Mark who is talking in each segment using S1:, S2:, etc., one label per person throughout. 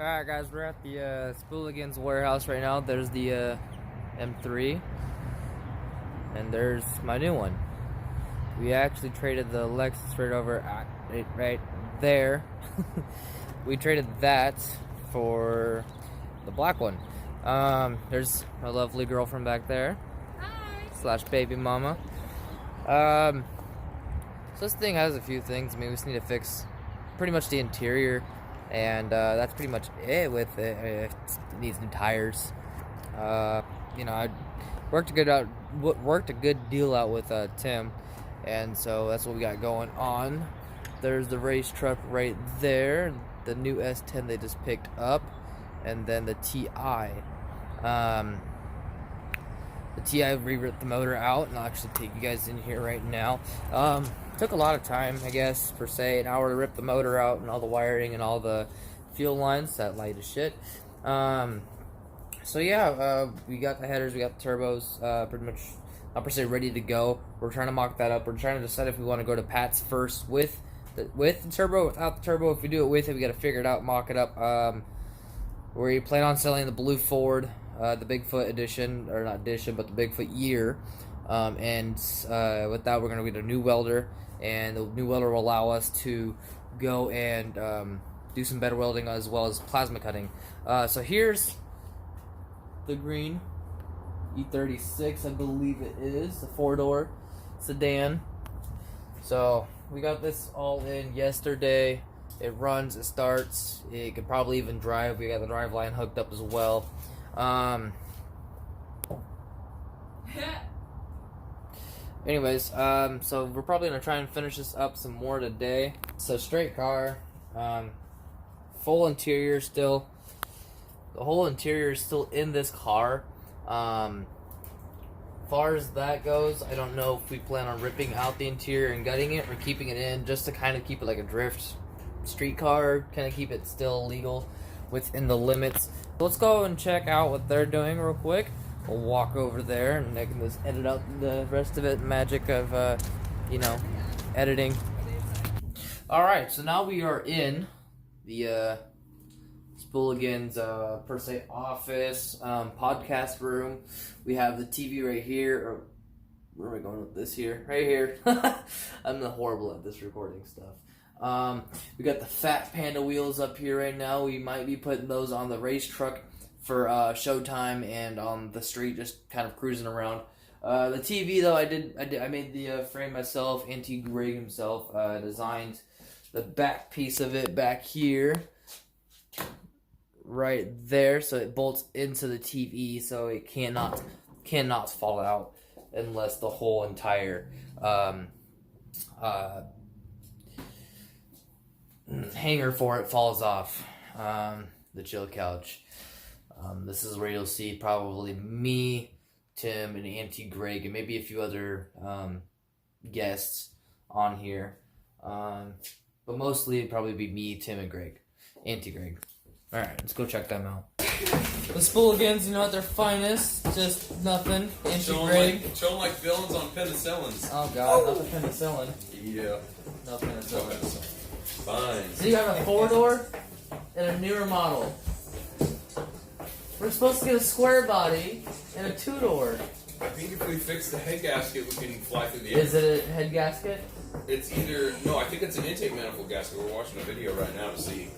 S1: Alright guys, we're at the Spooligans warehouse right now. There's the M3 and there's my new one. We actually traded the Lexus right there. We traded that for the black one. There's my lovely girlfriend back there. Hi. / baby mama. So this thing has a few things. I mean, we just need to fix pretty much the interior. And that's pretty much it with it. It needs new tires. You know, I worked a good deal out with Tim, and so that's what we got going on. There's the race truck right there, the new S10 they just picked up, and then the TI. The TI re-ripped the motor out, and I'll actually take you guys in here right now. Took a lot of time, I guess, per se, an hour to rip the motor out and all the wiring and all the fuel lines. That light as shit. So yeah, we got the headers, we got the turbos, pretty much, I'll per se ready to go. We're trying to mock that up. We're trying to decide if we want to go to Pat's first with the turbo, without the turbo. If we do it with it, we got to figure it out, mock it up. We plan on selling the blue Ford, the Bigfoot edition, or not edition, but the Bigfoot year. And with that, we're going to get a new welder, and the new welder will allow us to go and do some better welding as well as plasma cutting. So here's the green E36, I believe it is, the 4-door sedan. So we got this all in yesterday. It runs, it starts, it could probably even drive. We got the drive line hooked up as well. Anyways, so we're probably gonna try and finish this up some more today. It's a straight car, full interior still. The whole interior is still in this car. Far as that goes, I don't know if we plan on ripping out the interior and gutting it or keeping it in just to kind of keep it like a drift street car, kind of keep it still legal within the limits. Let's go and check out what they're doing real quick. We'll walk over there and I can just edit out the rest of it. Magic of, you know, editing. Alright, so now we are in the Spooligans per se office, podcast room. We have the TV right here. Or where am I going with this here? Right here. I'm horrible at this recording stuff. We got the fat panda wheels up here right now. We might be putting those on the race truck for showtime and on the street, just kind of cruising around. The TV though, I made the frame myself. Auntie Greg himself designed the back piece of it back here, right there, so it bolts into the TV, so it cannot fall out unless the whole entire hanger for it falls off. The chill couch. This is where you'll see probably me, Tim, and Auntie Greg, and maybe a few other guests on here. But mostly it'd probably be me, Tim, and Greg. Auntie Greg. Alright, let's go check them out. The Spooligans, you know, at their finest. Just nothing. Auntie Greg.
S2: Show them like villains on penicillins.
S1: Oh god, not the penicillin.
S2: Yeah.
S1: No penicillin.
S2: Fine.
S1: So you have a 4-door and a newer model. We're supposed to get a square body and a 2-door.
S2: I think if we fix the head gasket, we can fly through the air.
S1: Is it a head gasket?
S2: It's either... No, I think it's an intake manifold gasket. We're watching a video right now to see.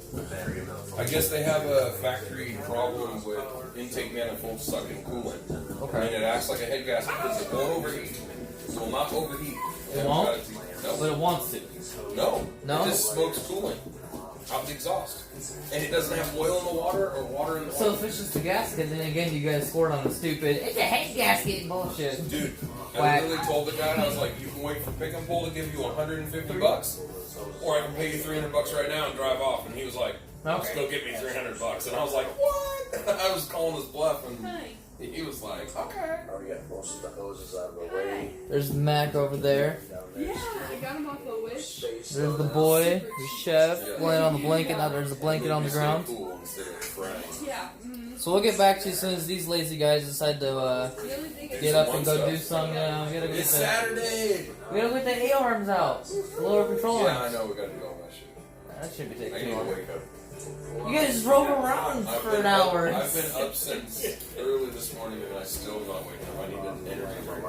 S2: I guess they have a factory problem with intake manifold sucking coolant.
S1: Okay.
S2: And it acts like a head gasket because it won't overheat. It will not overheat.
S1: It won't?
S2: No.
S1: But it wants to.
S2: No.
S1: No?
S2: It just smokes coolant out the exhaust. And it doesn't have oil in the water or water in the
S1: So
S2: oil.
S1: if it's just a gasket, then again you guys scored on the stupid, it's a head gasket bullshit.
S2: Dude, I
S1: Whack.
S2: literally told the guy, I was like, you can wait for pick and pull to give you $150, or I can pay you $300 right now and drive off. And he was like,
S1: Okay.
S2: go get me $300. And I was like, what? I was calling his bluff, and he was like, okay.
S3: Already got most of the hoses out of the way.
S1: There's Mac over there.
S4: Yeah, I got him off the wish.
S1: There's the boy, the chef, laying on the blanket. Now there's a blanket on the ground.
S2: Cool instead of frying.
S4: Yeah.
S1: So we'll get back to you as soon as these lazy guys decide to get up and go do some, we gotta get
S2: It's
S1: the,
S2: Saturday.
S1: we gotta get the A-arms out. The lower control
S2: Yeah, I
S1: arms.
S2: know, we gotta do all that shit.
S1: That shouldn't be
S2: I
S1: taking
S2: need
S1: too
S2: to
S1: long.
S2: wake up.
S1: You guys just drove around for an hour.
S2: I've been up since early this morning and I still not waking up. I need an energy drink.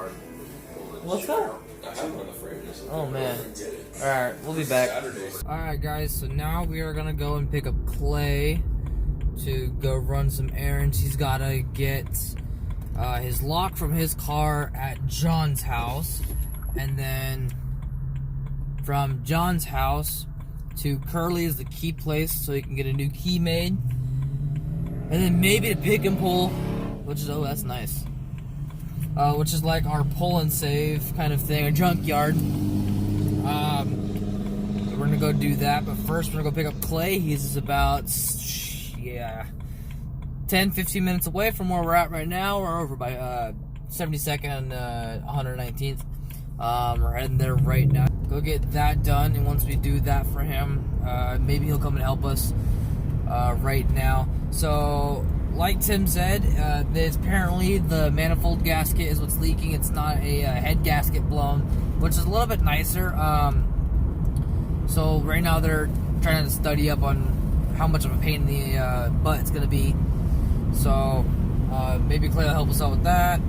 S1: Let's go.
S2: I have one in the fridge.
S1: Oh man. Alright, we'll be back.
S2: Saturday.
S1: Alright guys, so now we are gonna go and pick up Clay to go run some errands. He's gotta get his lock from his car at John's house, and then from John's house to Curly's, the key place, so he can get a new key made, and then maybe to Pick and Pull, which is, oh, that's nice, which is like our pull and save kind of thing, a junkyard. We're gonna go do that, but first we're gonna go pick up Clay. He's about 10-15 minutes away from where we're at right now. We're over by 72nd and 119th. We're heading there right now. Go get that done, and once we do that for him, maybe he'll come and help us right now. So, like Tim said, apparently the manifold gasket is what's leaking. It's not a head gasket blown, which is a little bit nicer. So right now they're trying to study up on how much of a pain in the butt it's going to be. So maybe Clay will help us out with that.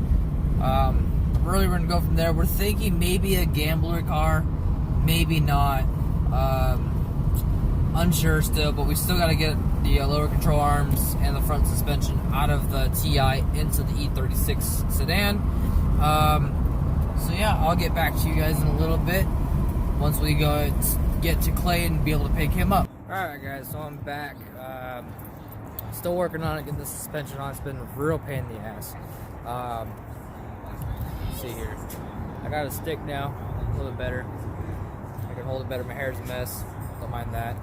S1: Really, we're going to go from there. We're thinking maybe a gambler car, maybe not. Unsure still, but we still got to get the lower control arms and the front suspension out of the TI into the E36 sedan. So yeah, I'll get back to you guys in a little bit once we go get to Clay and be able to pick him up. Alright guys, so I'm back. Still working on it, getting the suspension on. It's been a real pain in the ass. Let's see here. I got a stick now, a little bit better. I can hold it better. My hair's a mess. Don't mind that.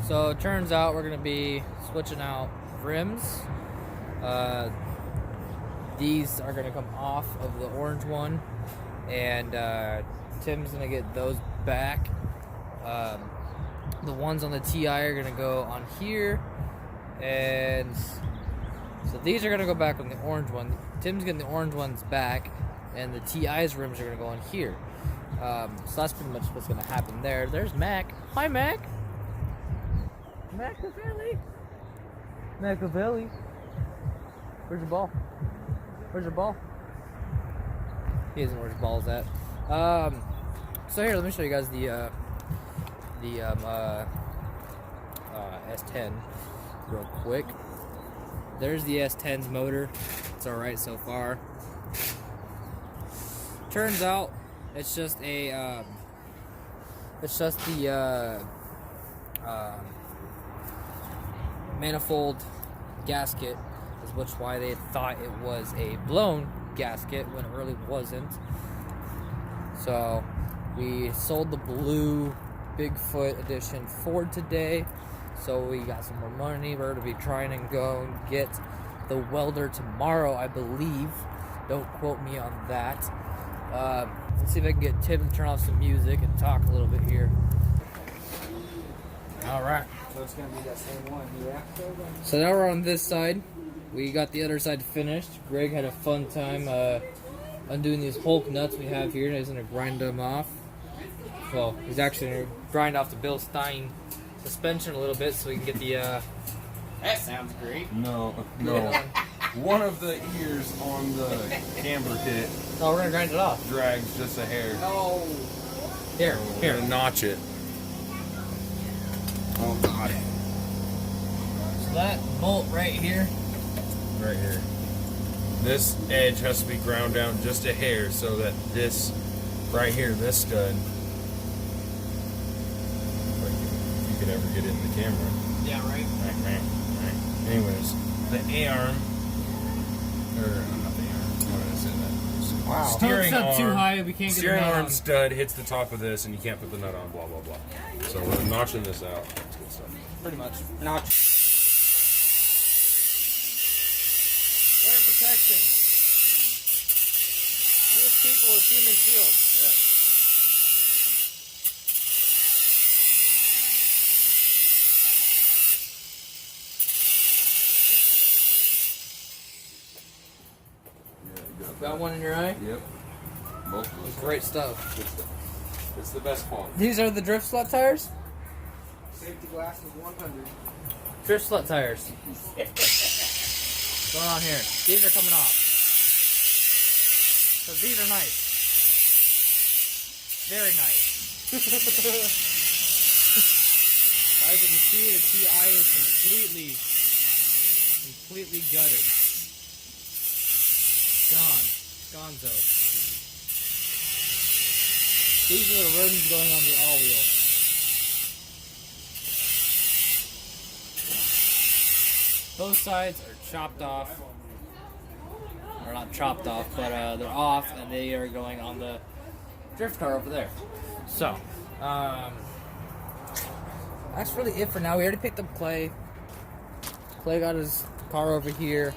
S1: So it turns out we're going to be switching out rims. These are going to come off of the orange one, and Tim's going to get those back. The ones on the TI are going to go on here, and so these are going to go back on the orange one. Tim's getting the orange ones back, and the TI's rims are going to go on here. So that's pretty much what's going to happen there. There's Mac. Hi, Mac. Machiavelli. Machiavelli. Where's your ball? Where's your ball? He doesn't know where his ball's at. So here, let me show you guys the S10 real quick. There's the S10's motor. It's alright so far. Turns out it's just a manifold gasket, is which why they thought it was a blown gasket when it really wasn't. So we sold the blue Bigfoot edition Ford today, so we got some more money. We're going to be trying to go and get the welder tomorrow, I believe. Don't quote me on that. Let's see if I can get Tim to turn off some music and talk a little bit here. Alright.
S5: So it's going to be that same one, yeah?
S1: So now we're on this side. We got the other side finished. Greg had a fun time undoing these Hulk nuts we have here, and he's going to grind them off. Well, he's actually going to grind off the Bill Stein suspension a little bit so we can get the...
S5: That sounds great.
S2: No. One of the ears on the camber kit
S1: No, we're going to grind it off.
S2: drags just a hair.
S5: No.
S1: Here.
S2: We're gonna notch it. Oh god.
S1: So that bolt right here.
S2: Right here. This edge has to be ground down just a hair so that this right here, this stud, like, if you could ever get it in the camera.
S5: Yeah, right.
S2: Right. Anyways, the A-arm, or not the A-arm, how did I say that?
S5: Wow.
S2: Steering
S1: It's up
S2: arm,
S1: too high, we can't get
S2: steering
S1: the nut
S2: arm
S1: on.
S2: stud hits the top of this and you can't put the nut on, blah, blah, blah. So we're notching this out. That's good stuff.
S1: Pretty much.
S5: Notch.
S1: Wear protection. Use people as human shields. Got one in your eye?
S2: Yep. Both of us.
S1: Great stuff.
S2: It's the best one.
S1: These are the drift slot tires?
S5: Safety glass is 100.
S1: Drift slut tires. What's going on here? These are coming off. So these are nice. Very nice. As you can see, the TI is completely gutted. Gone. Gonzo. These are the rodents going on the all-wheel. Both sides are chopped off. Or not chopped off, but they're off, and they are going on the drift car over there. So, that's really it for now. We already picked up Clay. Clay got his car over here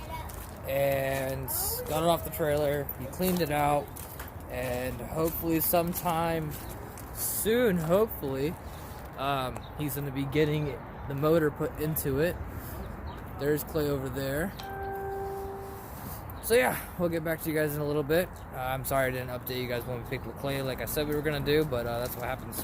S1: and got it off the trailer. He cleaned it out, and hopefully sometime soon, he's going to be getting the motor put into it. There's Clay over there. So yeah, we'll get back to you guys in a little bit. I'm sorry I didn't update you guys when we picked up Clay like I said we were going to do, but that's what happens.